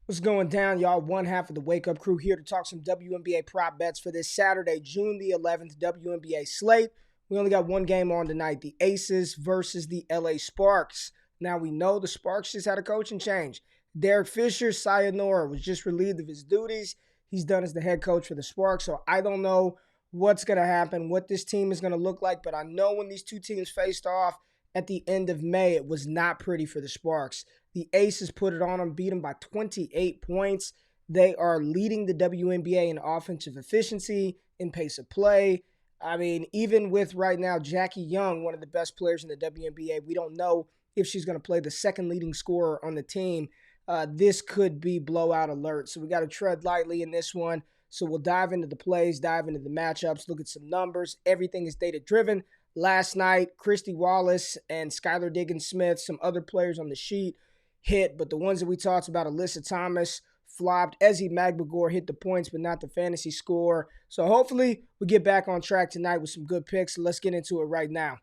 What's going down, y'all? One half of the Wake Up Crew here to talk some WNBA prop bets for this Saturday, June the 11th, WNBA slate. We only got one game on tonight, the Aces versus the LA Sparks. Now, we know the Sparks just had a coaching change. Derek Fisher, sayonara, was just relieved of his duties. He's done as the head coach for the Sparks, so I don't know what's going to happen, what this team is going to look like, but I know when these two teams faced off at the end of May, it was not pretty for the Sparks. The Aces put it on them, beat them by 28 points. They are leading the WNBA in offensive efficiency, in pace of play. I mean, even with right now Jackie Young, one of the best players in the WNBA, we don't know if she's going to play the second leading scorer on the team. This could be blowout alert. So we got to tread lightly in this one. So we'll dive into the plays, dive into the matchups, look at some numbers. Everything is data driven. Last night, Christy Wallace and Skylar Diggins-Smith, some other players on the sheet, hit, but the ones that we talked about, Alyssa Thomas, flopped. Ezzie Magbagor hit the points, but not the fantasy score. So hopefully we get back on track tonight with some good picks. So let's get into it right now.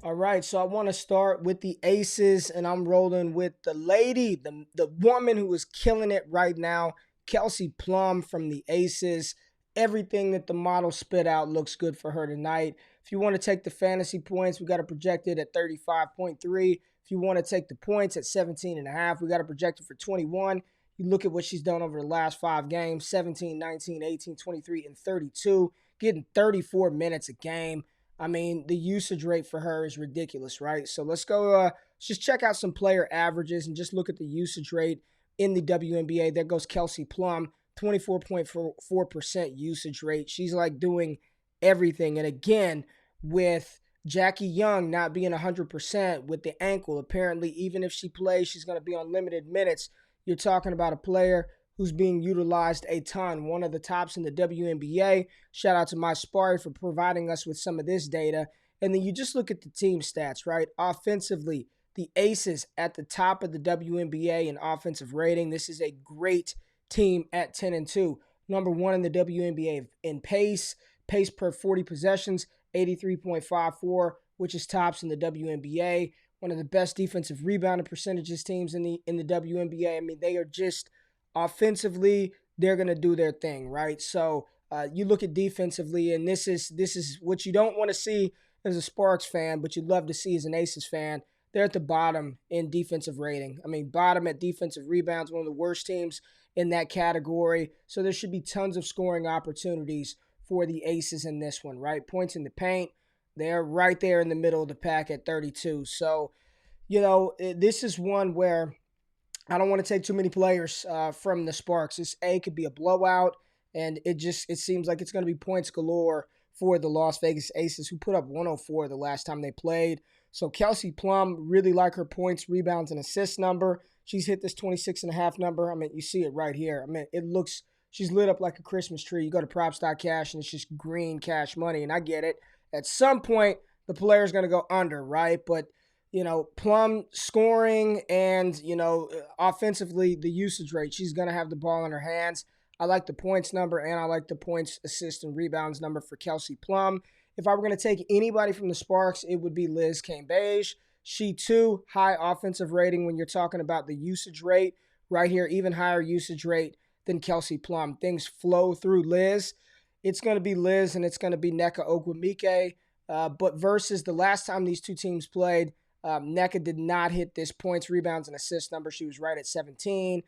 All right, so I want to start with the Aces, and I'm rolling with the lady, the woman who is killing it right now, Kelsey Plum from the Aces. Everything that the model spit out looks good for her tonight. If you want to take the fantasy points, we got it projected at 35.3. If you want to take the points at 17.5, we got it projected for 21. You look at what she's done over the last 5 games, 17, 19, 18, 23, and 32, getting 34 minutes a game. I mean, the usage rate for her is ridiculous, right? So let's go, let's just check out some player averages and just look at the usage rate in the WNBA. There goes Kelsey Plum, 24.4% usage rate. She's like doing everything. And again, with Jackie Young not being 100% with the ankle, apparently, even if she plays, she's going to be on limited minutes. You're talking about a player who's being utilized a ton, one of the tops in the WNBA. Shout out to my Spari for providing us with some of this data. And then you just look at the team stats, right? Offensively, the Aces at the top of the WNBA in offensive rating. This is a great team at 10-2. Number one in the WNBA in pace per 40 possessions, 83.54, which is tops in the WNBA. One of the best defensive rebounding percentages teams in the WNBA. I mean, they are just offensively, they're going to do their thing, right? So you look at defensively, and this is what you don't want to see as a Sparks fan, but you'd love to see as an Aces fan. They're at the bottom in defensive rating. I mean, bottom at defensive rebounds, one of the worst teams in that category. So there should be tons of scoring opportunities for the Aces in this one, right? Points in the paint, they're right there in the middle of the pack at 32. So, this is one where I don't want to take too many players from the Sparks. This could be a blowout, and it seems like it's going to be points galore for the Las Vegas Aces, who put up 104 the last time they played. So Kelsey Plum, really like her points, rebounds, and assists number. She's hit this 26.5 number. I mean, you see it right here. I mean, she's lit up like a Christmas tree. You go to props.cash, and it's just green cash money, and I get it. At some point, the player's going to go under, right? But Plum scoring and, offensively, the usage rate. She's going to have the ball in her hands. I like the points number, and I like the points, assist, and rebounds number for Kelsey Plum. If I were going to take anybody from the Sparks, it would be Liz Cambage. She, too, high offensive rating when you're talking about the usage rate. Right here, even higher usage rate than Kelsey Plum. Things flow through Liz. It's going to be Liz, and it's going to be Nneka Ogwumike. But versus the last time these two teams played, Nneka did not hit this points, rebounds, and assist number. She was right at 17.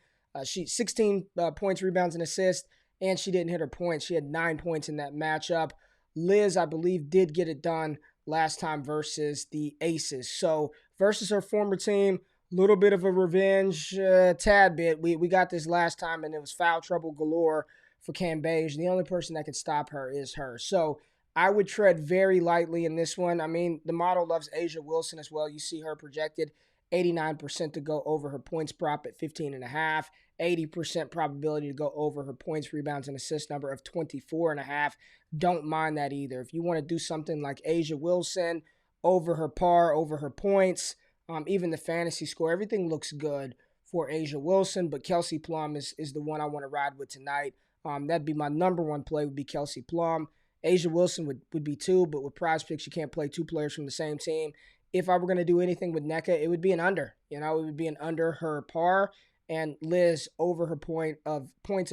16 points, rebounds, and assists, and she didn't hit her points. She had 9 points in that matchup. Liz, I believe, did get it done last time versus the Aces. So versus her former team, a little bit of a revenge, tad bit. We got this last time, and it was foul trouble galore for Cambage. The only person that could stop her is her. So I would tread very lightly in this one. I mean, the model loves A'ja Wilson as well. You see her projected 89% to go over her points prop at 15.5, 80% probability to go over her points, rebounds, and assist number of 24.5. Don't mind that either. If you want to do something like A'ja Wilson over her par, over her points, even the fantasy score. Everything looks good for A'ja Wilson, but Kelsey Plum is the one I want to ride with tonight. That'd be my number one play would be Kelsey Plum. A'ja Wilson would be two, but with PrizePicks, you can't play two players from the same team. If I were going to do anything with NECA, it would be an under. It would be an under her par, and Liz over her points of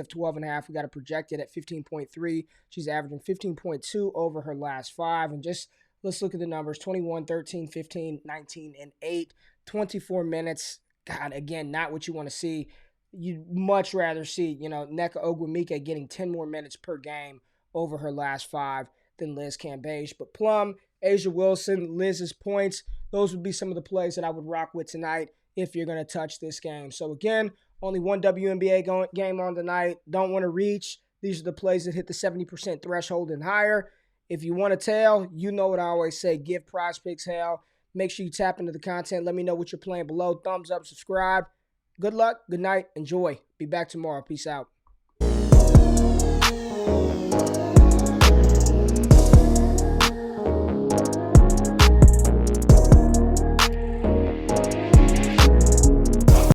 12.5. We got to project it at 15.3. She's averaging 15.2 over her last five. And just let's look at the numbers: 21, 13, 15, 19, and 8. 24 minutes. God, again, not what you want to see. You'd much rather see, Nneka Ogwumike getting 10 more minutes per game over her last five than Liz Cambage. But Plum, A'ja Wilson, Liz's points, those would be some of the plays that I would rock with tonight if you're going to touch this game. So again, only one WNBA game on tonight. Don't want to reach. These are the plays that hit the 70% threshold and higher. If you want to tail, you know what I always say, give PrizePicks hell. Make sure you tap into the content. Let me know what you're playing below. Thumbs up, subscribe. Good luck, good night, enjoy. Be back tomorrow. Peace out.